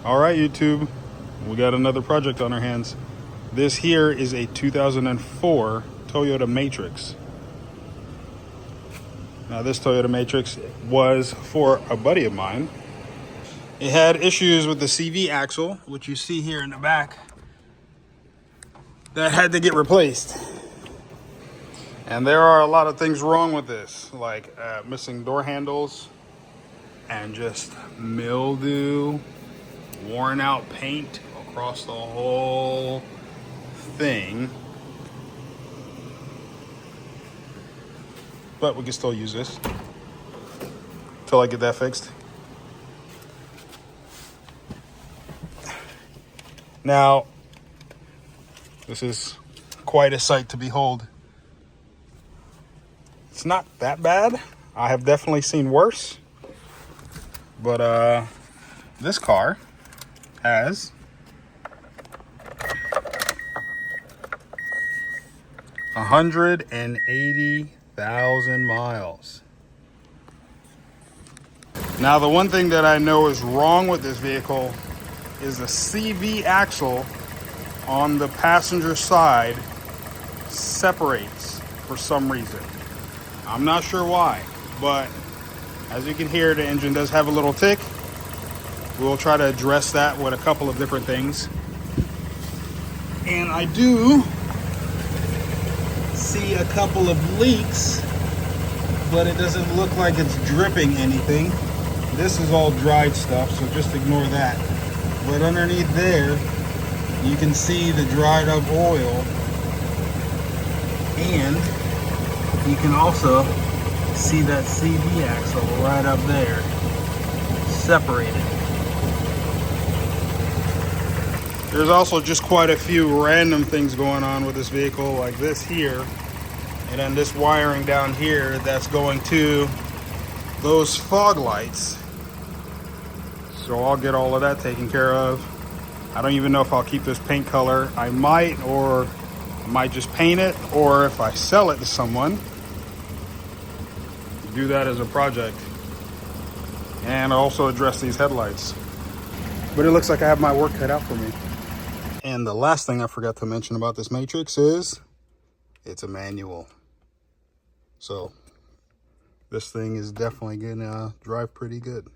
All right, YouTube, we got another project on our hands. This here is a 2004 Toyota Matrix. Now, this Toyota Matrix was for a buddy of mine. It had issues with the CV axle, which you see here in the back, that had to get replaced. And there are a lot of things wrong with this, like missing door handles and just mildew, worn out paint across the whole thing. But we can still use this until I get that fixed. Now, this is quite a sight to behold. It's not that bad. I have definitely seen worse. But this car has 180,000 miles. Now, the one thing that I know is wrong with this vehicle is the CV axle on the passenger side separates for some reason. I'm not sure why, but as you can hear, the engine does have a little tick. We'll try to address that with a couple of different things. And I do see a couple of leaks, but it doesn't look like it's dripping anything. This is all dried stuff, so just ignore that. But underneath there, you can see the dried up oil, and you can also see that CV axle right up there, separated. There's also just quite a few random things going on with this vehicle, like this here, and then this wiring down here that's going to those fog lights. So I'll get all of that taken care of. I don't even know if I'll keep this paint color. I might, or I might just paint it, or if I sell it to someone, do that as a project. And also address these headlights. But it looks like I have my work cut out for me. And the last thing I forgot to mention about this Matrix is it's a manual. So this thing is definitely gonna drive pretty good.